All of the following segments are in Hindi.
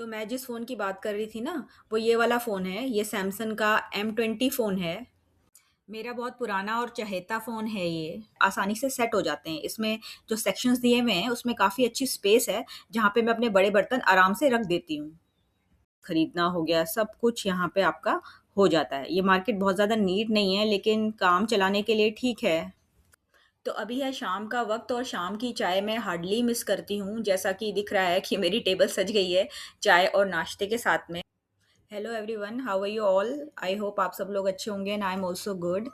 तो मैं जिस फ़ोन की बात कर रही थी ना, वो ये वाला फ़ोन है। ये सैमसंग का M20 फ़ोन है। मेरा बहुत पुराना और चहेता फ़ोन है ये। आसानी से सेट हो जाते हैं। इसमें जो सेक्शंस दिए हुए हैं, उसमें काफ़ी अच्छी स्पेस है, जहाँ पे मैं अपने बड़े बर्तन आराम से रख देती हूँ। खरीदना हो गया, सब कुछ यहाँ पे आपका हो जाता है। ये मार्केट बहुत ज़्यादा नीट नहीं है, लेकिन काम चलाने के लिए ठीक है। तो अभी है शाम का वक़्त और शाम की चाय मैं हार्डली मिस करती हूँ। जैसा कि दिख रहा है कि मेरी टेबल सज गई है, चाय और नाश्ते के साथ में। Hello everyone, how are you all? I hope आप सब लोग अच्छे होंगे and I am also good.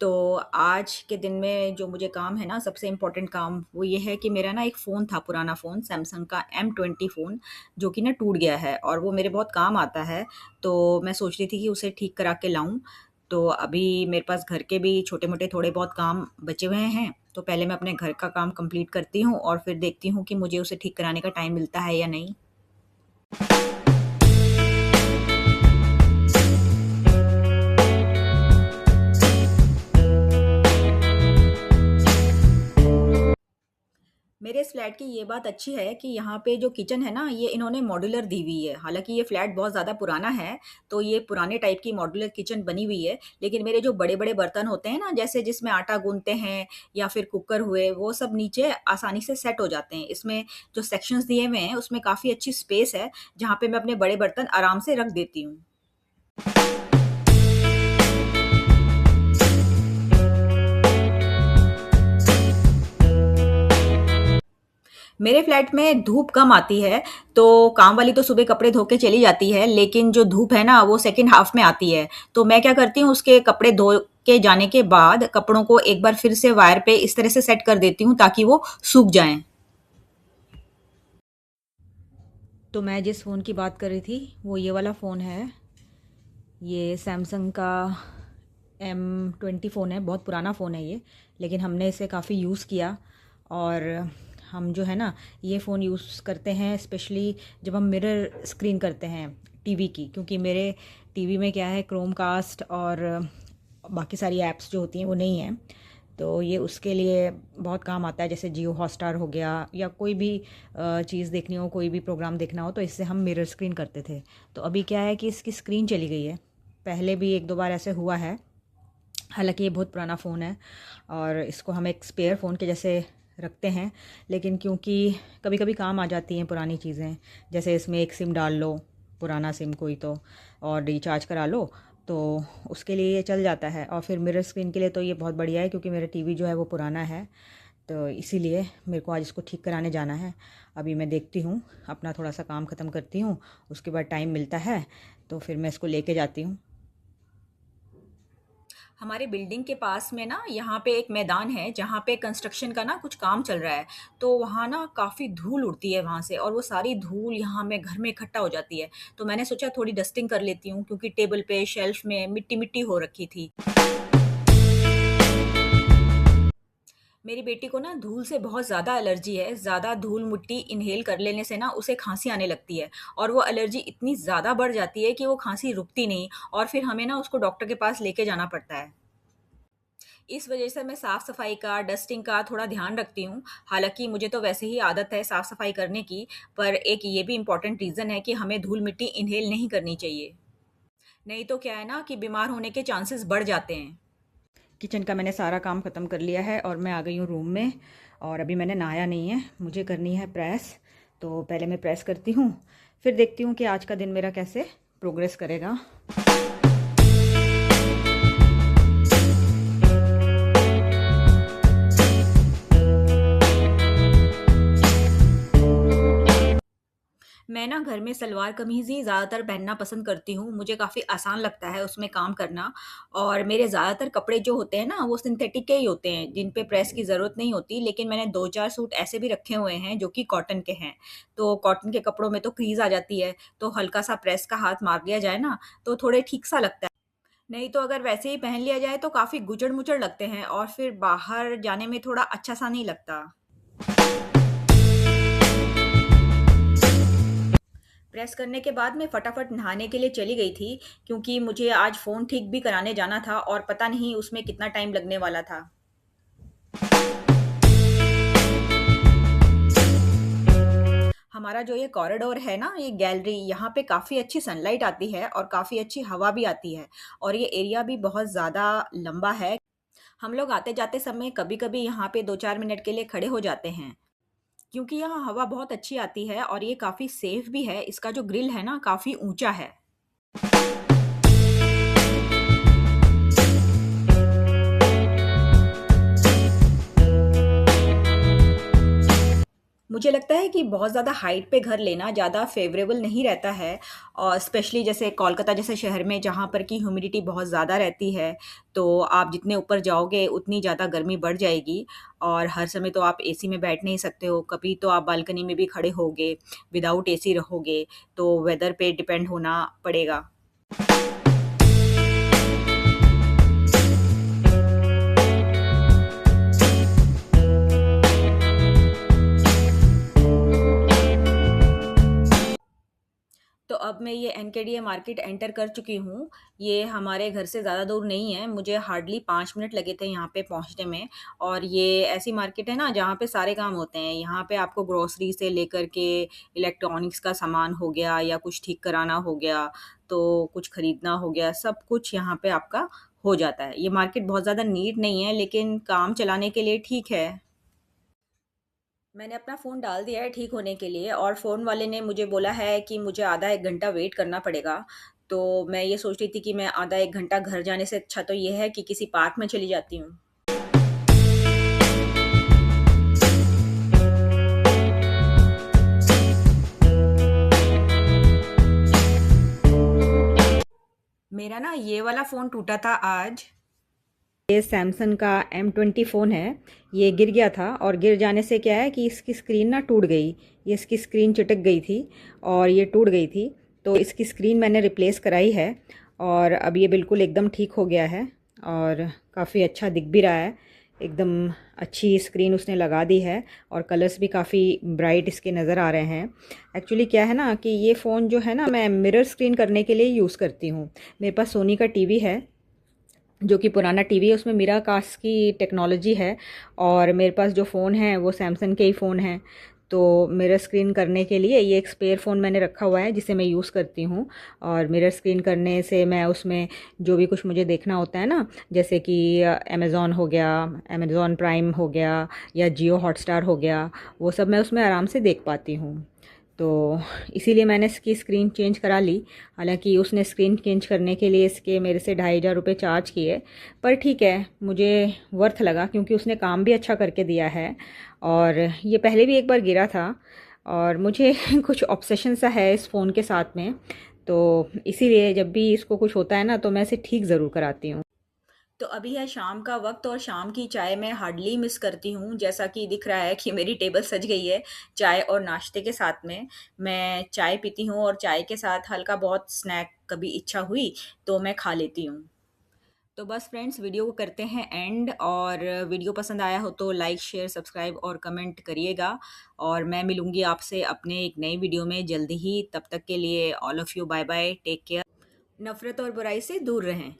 तो आज के दिन में जो मुझे काम है ना, सबसे इम्पोर्टेंट काम वो ये है कि मेरा ना एक फ़ोन था, पुराना फ़ोन सैमसंग का M20 फ़ोन, जो कि ना टूट गया है और वो मेरे बहुत काम आता है। तो मैं सोच रही थी कि उसे ठीक करा के लाऊं। तो अभी मेरे पास घर के भी छोटे मोटे थोड़े बहुत काम बचे हुए हैं। तो पहले मैं अपने घर का काम कंप्लीट करती हूँ और फिर देखती हूँ कि मुझे उसे ठीक कराने का टाइम मिलता है या नहीं। मेरे इस फ्लैट की ये बात अच्छी है कि यहाँ पे जो किचन है ना, ये इन्होंने मॉड्यूलर दी हुई है। हालाँकि ये फ्लैट बहुत ज़्यादा पुराना है, तो ये पुराने टाइप की मॉड्यूलर किचन बनी हुई है। लेकिन मेरे जो बड़े-बड़े बर्तन होते हैं ना, जैसे जिसमें आटा गूँथते हैं या फिर कुकर हुए, वो सब नीचे आसानी से सेट हो जाते हैं। इसमें जो सेक्शंस दिए हुए हैं, उसमें काफ़ी अच्छी स्पेस है, जहाँ पे मैं अपने बड़े बर्तन आराम से रख देती हूँ। मेरे फ्लैट में धूप कम आती है, तो काम वाली तो सुबह कपड़े धो के चली जाती है, लेकिन जो धूप है ना, वो सेकंड हाफ में आती है। तो मैं क्या करती हूँ, उसके कपड़े धो के जाने के बाद कपड़ों को एक बार फिर से वायर पे इस तरह से सेट कर देती हूँ ताकि वो सूख जाएँ। तो मैं जिस फ़ोन की बात कर रही थी, वो ये वाला फ़ोन है। ये सैमसंग का M20 फ़ोन है, बहुत पुराना फ़ोन है ये, लेकिन हमने इसे काफ़ी यूज़ किया। और हम जो है ना, ये फ़ोन यूज़ करते हैं स्पेशली जब हम मिरर स्क्रीन करते हैं टीवी की, क्योंकि मेरे टीवी में क्या है, क्रोमकास्ट और बाकी सारी ऐप्स जो होती हैं वो नहीं हैं। तो ये उसके लिए बहुत काम आता है, जैसे जियो हॉटस्टार हो गया या कोई भी चीज़ देखनी हो, कोई भी प्रोग्राम देखना हो, तो इससे हम मिरर स्क्रीन करते थे। तो अभी क्या है कि इसकी स्क्रीन चली गई है। पहले भी एक दो बार ऐसे हुआ है। हालांकि ये बहुत पुराना फ़ोन है और इसको हम एक स्पेयर फ़ोन के जैसे रखते हैं, लेकिन क्योंकि कभी कभी काम आ जाती हैं पुरानी चीज़ें, जैसे इसमें एक सिम डाल लो, पुराना सिम कोई तो, और रिचार्ज करा लो, तो उसके लिए ये चल जाता है। और फिर मिरर स्क्रीन के लिए तो ये बहुत बढ़िया है, क्योंकि मेरा टीवी जो है वो पुराना है। तो इसीलिए मेरे को आज इसको ठीक कराने जाना है। अभी मैं देखती हूँ, अपना थोड़ा सा काम ख़त्म करती हूँ, उसके बाद टाइम मिलता है तो फिर मैं इसको लेके जाती हूँ। हमारे बिल्डिंग के पास में ना, यहाँ पे एक मैदान है जहाँ पे कंस्ट्रक्शन का ना कुछ काम चल रहा है। तो वहाँ ना काफ़ी धूल उड़ती है वहाँ से, और वो सारी धूल यहाँ में घर में इकट्ठा हो जाती है। तो मैंने सोचा थोड़ी डस्टिंग कर लेती हूँ, क्योंकि टेबल पे शेल्फ में मिट्टी मिट्टी हो रखी थी। मेरी बेटी को ना धूल से बहुत ज़्यादा एलर्जी है। ज़्यादा धूल मिट्टी इनहेल कर लेने से ना उसे खांसी आने लगती है, और वो एलर्जी इतनी ज़्यादा बढ़ जाती है कि वो खांसी रुकती नहीं, और फिर हमें ना उसको डॉक्टर के पास लेके जाना पड़ता है। इस वजह से मैं साफ-सफाई का, डस्टिंग का थोड़ा ध्यान रखती हूँ। हालाँकि मुझे तो वैसे ही आदत है साफ-सफाई करने की, पर एक ये भी इम्पोर्टेंट रीज़न है कि हमें धूल-मिट्टी इन्हेल नहीं करनी चाहिए। नहीं तो क्या है ना कि बीमार होने के चांसेस बढ़ जाते हैं। किचन का मैंने सारा काम ख़त्म कर लिया है और मैं आ गई हूँ रूम में। और अभी मैंने नहाया नहीं है, मुझे करनी है प्रेस। तो पहले मैं प्रेस करती हूँ, फिर देखती हूँ कि आज का दिन मेरा कैसे प्रोग्रेस करेगा। मैं ना घर में सलवार कमीज़ ही ज़्यादातर पहनना पसंद करती हूँ, मुझे काफ़ी आसान लगता है उसमें काम करना। और मेरे ज़्यादातर कपड़े जो होते हैं ना, वो सिंथेटिक के ही होते हैं, जिन पे प्रेस की ज़रूरत नहीं होती। लेकिन मैंने 2-4 सूट ऐसे भी रखे हुए हैं जो कि कॉटन के हैं। तो कॉटन के कपड़ों में तो क्रीज़ आ जाती है, तो हल्का-सा प्रेस का हाथ मार दिया जाए ना, तो थोड़े ठीक-सा लगता है। नहीं तो अगर वैसे ही पहन लिया जाए तो काफ़ी गुचड़-मुचड़ लगते हैं, और फिर बाहर जाने में थोड़ा अच्छा-सा नहीं लगता। प्रेस करने के बाद मैं फटाफट नहाने के लिए चली गई थी, क्योंकि मुझे आज फ़ोन ठीक भी कराने जाना था और पता नहीं उसमें कितना टाइम लगने वाला था। हमारा जो ये कॉरिडोर है ना, ये गैलरी, यहाँ पे काफ़ी अच्छी सनलाइट आती है और काफ़ी अच्छी हवा भी आती है और ये एरिया भी बहुत ज़्यादा लंबा है। हम लोग आते-जाते समय कभी-कभी यहाँ पे 2-4 मिनट के लिए खड़े हो जाते हैं, क्योंकि यहाँ हवा बहुत अच्छी आती है और ये काफ़ी सेफ भी है। इसका जो ग्रिल है ना, काफ़ी ऊँचा है। मुझे लगता है कि बहुत ज़्यादा हाइट पे घर लेना ज़्यादा फ़ेवरेबल नहीं रहता है और स्पेशली जैसे कोलकाता जैसे शहर में जहाँ पर कि ह्यूमिडिटी बहुत ज़्यादा रहती है, तो आप जितने ऊपर जाओगे उतनी ज़्यादा गर्मी बढ़ जाएगी और हर समय तो आप एसी में बैठ नहीं सकते हो, कभी तो आप बालकनी में भी खड़े होगे, विदाउट एसी रहोगे, तो वेदर पे डिपेंड होना पड़ेगा। तो अब मैं ये एनकेडीए मार्केट एंटर कर चुकी हूँ। ये हमारे घर से ज़्यादा दूर नहीं है, मुझे हार्डली 5 मिनट लगे थे यहाँ पे पहुँचने में और ये ऐसी मार्केट है ना जहाँ पे सारे काम होते हैं। यहाँ पे आपको ग्रोसरी से लेकर के इलेक्ट्रॉनिक्स का सामान हो गया या कुछ ठीक कराना हो गया, तो कुछ खरीदना हो गया, सब कुछ यहाँ पे आपका हो जाता है। ये मार्केट बहुत ज़्यादा नीट नहीं है लेकिन काम चलाने के लिए ठीक है। मैंने अपना फ़ोन डाल दिया है ठीक होने के लिए और फ़ोन वाले ने मुझे बोला है कि मुझे आधा 1 घंटा वेट करना पड़ेगा। तो मैं ये सोच रही थी कि मैं आधा 1 घंटा घर जाने से अच्छा तो ये है कि किसी पार्क में चली जाती हूँ। मेरा ना ये वाला फ़ोन टूटा था आज। ये सैमसंग का M20 फ़ोन है। ये गिर गया था और गिर जाने से क्या है कि इसकी स्क्रीन ना टूट गई। ये इसकी स्क्रीन चिटक गई थी और ये टूट गई थी। तो इसकी स्क्रीन मैंने रिप्लेस कराई है और अब ये बिल्कुल एकदम ठीक हो गया है और काफ़ी अच्छा दिख भी रहा है। एकदम अच्छी स्क्रीन उसने लगा दी है और कलर्स भी काफ़ी ब्राइट इसके नज़र आ रहे हैं। एक्चुअली क्या है ना कि ये फ़ोन जो है ना मैं मिरर स्क्रीन करने के लिए यूज़ करती हूँ। मेरे पास सोनी का टीवी है, जो कि पुराना टीवी है, उसमें मिराकास्ट की टेक्नोलॉजी है और मेरे पास जो फ़ोन है वो सैमसंग के ही फ़ोन हैं। तो मिरर स्क्रीन करने के लिए ये एक स्पेयर फ़ोन मैंने रखा हुआ है जिसे मैं यूज़ करती हूँ और मिरर स्क्रीन करने से मैं उसमें जो भी कुछ मुझे देखना होता है ना, जैसे कि अमेज़ॉन हो गया, अमेज़ॉन प्राइम हो गया या जियो हॉटस्टार हो गया, वो सब मैं उसमें आराम से देख पाती हूँ। तो इसीलिए मैंने इसकी स्क्रीन चेंज करा ली। हालांकि उसने स्क्रीन चेंज करने के लिए इसके मेरे से 2,500 रुपये चार्ज किए, पर ठीक है, मुझे वर्थ लगा क्योंकि उसने काम भी अच्छा करके दिया है। और ये पहले भी एक बार गिरा था और मुझे कुछ ऑब्सेशन सा है इस फ़ोन के साथ में, तो इसीलिए जब भी इसको कुछ होता है ना तो मैं इसे ठीक ज़रूर कराती हूँ। तो अभी है शाम का वक्त और शाम की चाय मैं हार्डली मिस करती हूँ। जैसा कि दिख रहा है कि मेरी टेबल सज गई है चाय और नाश्ते के साथ में। मैं चाय पीती हूँ और चाय के साथ हल्का बहुत स्नैक कभी इच्छा हुई तो मैं खा लेती हूँ। तो बस फ्रेंड्स, वीडियो को करते हैं एंड और वीडियो पसंद आया हो तो लाइक शेयर सब्सक्राइब और कमेंट करिएगा और मैं मिलूँगी आपसे अपने एक नई वीडियो में जल्दी ही। तब तक के लिए all of you bye bye, take care. नफ़रत और बुराई से दूर रहें।